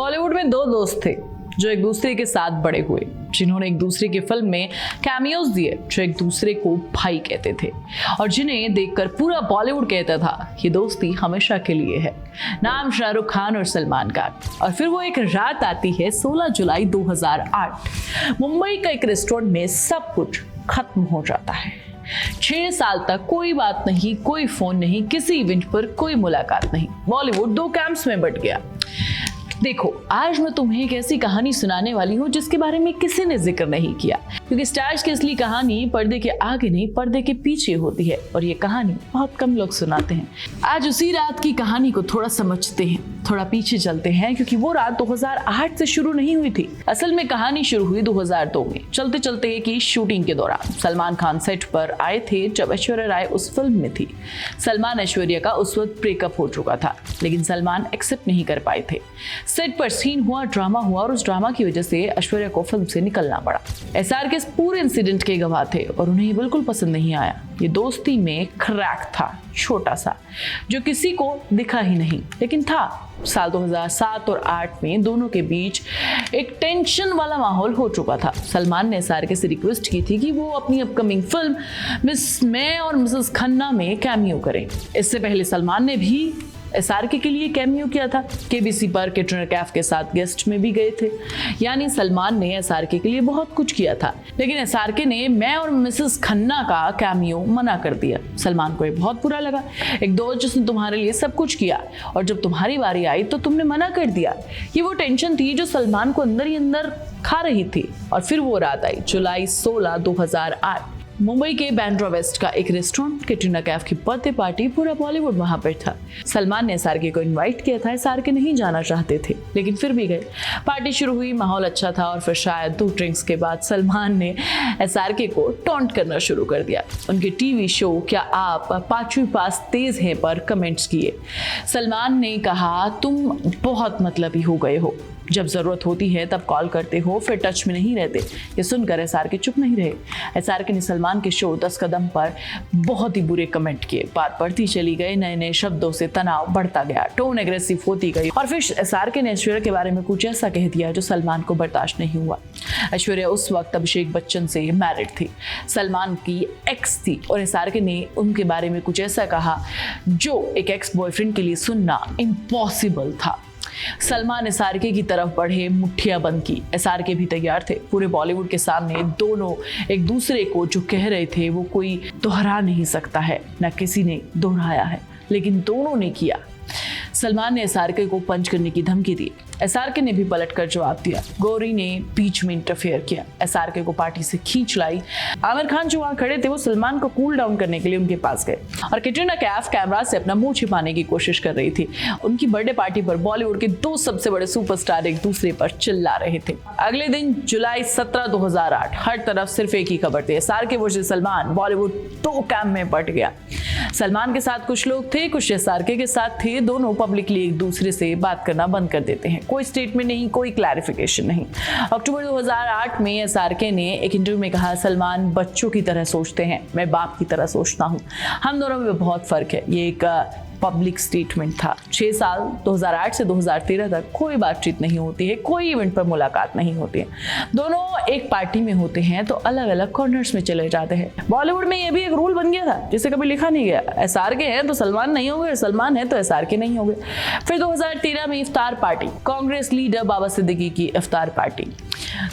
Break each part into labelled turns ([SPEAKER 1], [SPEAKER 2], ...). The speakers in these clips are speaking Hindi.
[SPEAKER 1] बॉलीवुड में दो दोस्त थे जो एक दूसरे के साथ बड़े हुए, जिन्होंने एक दूसरे की फिल्म में कैमियोज दिए, जो एक दूसरे को भाई कहते थे और जिन्हें देखकर पूरा बॉलीवुड कहता था ये दोस्ती हमेशा के लिए है। नाम शाहरुख खान और सलमान खान। और फिर वो एक रात आती है 16 जुलाई 2008। मुंबई का एक रेस्टोरेंट में सब कुछ खत्म हो जाता है। 6 साल तक कोई बात नहीं, कोई फोन नहीं, किसी इवेंट पर कोई मुलाकात नहीं। बॉलीवुड 2 कैंप्स में बंट गया। देखो, आज मैं तुम्हें एक ऐसी कहानी सुनाने वाली हूँ जिसके बारे में किसी ने जिक्र नहीं किया, क्योंकि स्टार्स की असली कहानी पर्दे के आगे नहीं, पर्दे के पीछे होती है और ये कहानी बहुत कम लोग सुनाते हैं। आज उसी रात की कहानी को थोड़ा समझते हैं, थोड़ा पीछे चलते हैं, क्योंकि वो रात 2008 से शुरू नहीं हुई थी। असल में कहानी शुरू हुई 2002 में चलते चलते की शूटिंग के दौरान। सलमान खान सेट पर आए थे जब ऐश्वर्या राय उस फिल्म में थी। सलमान ऐश्वर्या का उस वक्त ब्रेकअप हो चुका था, लेकिन सलमान एक्सेप्ट नहीं कर पाए थे। सेट पर सीन हुआ, ड्रामा हुआ और उस ड्रामा की वजह से ऐश्वर्या को फिल्म से निकलना पड़ा। एसआर के इस पूरे इंसिडेंट के गवाह थे और उन्हें ये बिल्कुल पसंद नहीं आया। ये दोस्ती में क्रैक था, छोटा सा, जो किसी को दिखा ही नहीं, लेकिन था। साल 2007 और 8 में दोनों के बीच एक टेंशन वाला माहौल हो चुका था। सलमान ने एसआरके से रिक्वेस्ट की थी कि वो अपनी अपकमिंग फिल्म मिस मैं और मिसेस खन्ना में कैमियो करें। इससे पहले सलमान ने भी एसआरके के लिए कैमियो किया था। केबीसी पर कैटरीना कैफ के साथ गेस्ट में भी गए थे। यानी सलमान ने एसआरके के लिए बहुत कुछ किया था, लेकिन एसआरके ने मैं और मिसेस खन्ना का कैमियो मना कर दिया। सलमान को ये बहुत बुरा लगा। एक दोस्त जिसने तुम्हारे लिए सब कुछ किया और जब तुम्हारी बारी आई तो तुमने मना कर दिया। ये वो टेंशन थी जो सलमान को अंदर ही अंदर खा रही थी। और फिर वो रात आई, जुलाई 16, 2008। मुंबई के बैंड्रा वेस्ट का एक रेस्टोरेंट, कैटरीना कैफ की बर्थडे पार्टी, पूरा बॉलीवुड वहां पर था। सलमान ने एसआरके को इनवाइट किया था। एसआरके नहीं जाना चाहते थे, लेकिन फिर भी गए। पार्टी शुरू हुई, माहौल अच्छा था और फिर शायद 2 ड्रिंक्स के बाद सलमान ने एसआरके को टॉन्ट करना शुरू कर दिया। उनके टीवी शो क्या आप 5वीं पास तेज हैं पर कमेंट्स किए। सलमान ने कहा, तुम बहुत मतलबी हो गए हो, जब जरूरत होती है तब कॉल करते हो, फिर टच में नहीं रहते। ये सुनकर एसआरके चुप नहीं रहे। एसआरके ने सलमान के शो 10 कदम पर बहुत ही बुरे कमेंट किए। बात बढ़ती चली गई, नए नए शब्दों से तनाव बढ़ता गया, टोन एग्रेसिव होती गई और फिर एसआरके ने ऐश्वर्या के बारे में कुछ ऐसा कह दिया जो सलमान को बर्दाश्त नहीं हुआ। ऐश्वर्या उस वक्त अभिषेक बच्चन से मैरिड थी, सलमान की एक्स थी, और एसआरके ने उनके बारे में कुछ ऐसा कहा जो एक एक्स बॉयफ्रेंड के लिए सुनना इम्पॉसिबल था। सलमान एसआरके की तरफ बढ़े, मुट्ठियां बंद की। एसआरके भी तैयार थे। पूरे बॉलीवुड के सामने दोनों एक दूसरे को जो कह रहे थे वो कोई दोहरा नहीं सकता है, न किसी ने दोहराया है, लेकिन दोनों ने किया। सलमान ने एसआरके को पंच करने की धमकी दी। एसआरके ने भी पलटकर जवाब दिया। गौरी ने बीच में इंटरफेयर किया, एसआरके को पार्टी से खींच लाई। आमिर खान जो वहां खड़े थे वो सलमान को कूल डाउन करने के लिए उनके पास गए और कैटरीना कैफ कैमरा से अपना मुंह छिपाने की कोशिश कर रही थी। उनकी बर्थडे पार्टी पर बॉलीवुड के 2 सबसे बड़े सुपरस्टार एक दूसरे पर चिल्ला रहे थे। अगले दिन जुलाई 17, 2008, हर तरफ सिर्फ एक ही खबर थी, SRK versus Salman. Bollywood 2 camp में बंट गया। सलमान के साथ कुछ लोग थे, कुछ एसआरके के साथ थे। दोनों पब्लिकली एक दूसरे से बात करना बंद कर देते हैं। कोई स्टेटमेंट नहीं, कोई क्लैरिफिकेशन नहीं। अक्टूबर 2008 में एसआरके ने एक इंटरव्यू में कहा, सलमान बच्चों की तरह सोचते हैं, मैं बाप की तरह सोचता हूं, हम दोनों में बहुत फर्क है। ये एक पब्लिक स्टेटमेंट था। 6 साल 2008 से 2013 तक कोई बातचीत नहीं होती है, कोई इवेंट पर मुलाकात नहीं होती है। दोनों एक पार्टी में होते हैं तो अलग अलग कॉर्नर्स में चले जाते हैं। बॉलीवुड में ये भी एक रूल बन गया था जिसे कभी लिखा नहीं गया। एसआरके है तो सलमान नहीं होंगे, सलमान है तो एसआरके नहीं होंगे। फिर 2013 में इफ्तार पार्टी, कांग्रेस लीडर बाबा सिद्दीकी की इफ्तार पार्टी।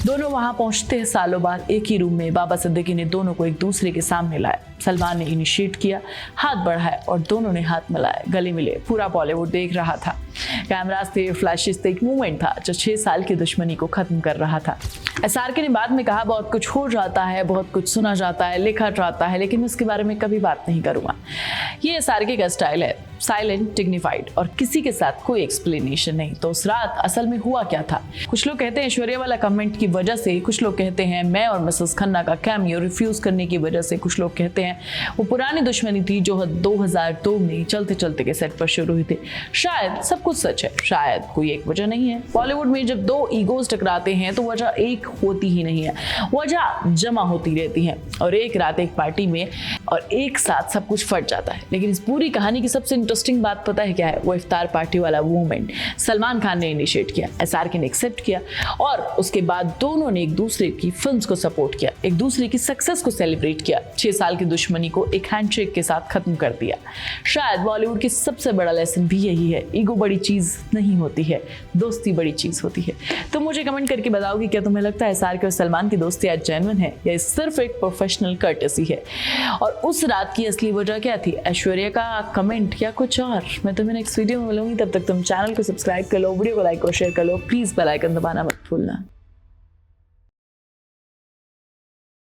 [SPEAKER 1] दोनों वहां पहुंचते हैं सालों बाद एक ही रूम में। बाबा सिद्दीकी ने दोनों को एक दूसरे के सामने लाया। सलमान ने इनिशिएट किया, हाथ बढ़ाया और दोनों ने हाथ मिलाया, गले मिले। पूरा बॉलीवुड देख रहा था। कैमरास थे, फ्लैशेस थे, एक मूवमेंट था जो 6 साल की दुश्मनी को खत्म कर रहा था। एसआरके ने बाद में कहा, बहुत कुछ हो जाता है, बहुत कुछ सुना जाता है, लिखा जाता है, लेकिन मैं इसके बारे में कभी बात नहीं करूंगा। ये एसआरके का स्टाइल है, साइलेंट, डिग्निफाइड और किसी के साथ कोई एक्सप्लेनेशन नहीं। तो उस रात असल में हुआ क्या था? कुछ लोग कहते हैं ऐश्वर्या वाला कमेंट की वजह से, कुछ लोग कहते हैं मैं और मिसेस खन्ना का कैमियो रिफ्यूज करने की वजह से, कुछ लोग कहते हैं वो पुरानी दुश्मनी थी जो 2002 में चलते चलते के सेट पर शुरू हुई थी। शायद सब कुछ सच है, शायद कोई एक वजह नहीं है। बॉलीवुड में जब दो ईगोज टकराते हैं तो वजह एक होती ही नहीं है, वजह जमा होती रहती है और एक रात एक पार्टी में और एक साथ सब कुछ फट जाता है। लेकिन इस पूरी कहानी की सबसे इंटरेस्टिंग बात पता है क्या है? वो इफ्तार पार्टी वाला मोमेंट सलमान खान ने इनिशिएट किया, SRK ने एक्सेप्ट किया और उसके बाद दोनों ने एक दूसरे की फिल्म्स को सपोर्ट किया, एक दूसरे की सक्सेस को सेलिब्रेट किया, 6 साल की दुश्मनी को एक हैंडशेक के साथ खत्म कर दिया। शायद बॉलीवुड की सबसे बड़ा लेसन भी यही है, ईगो बड़ी चीज नहीं होती है, दोस्ती बड़ी चीज होती है। तो मुझे कमेंट करके बताओ कि क्या तुम्हें लगता है SRK और सलमान की दोस्ती आज जेन्युइन है या सिर्फ एक प्रोफेशनल कर्टेसी है? और उस रात की असली वजह क्या थी? ऐश्वर्या का कमेंट या कुछ और? मैं तुम्हें नेक्स्ट वीडियो में मिलूंगी, तब तक तुम चैनल को सब्सक्राइब कर लो, वीडियो को लाइक और शेयर कर लो, प्लीज बेल आइकन दबाना मत भूलना।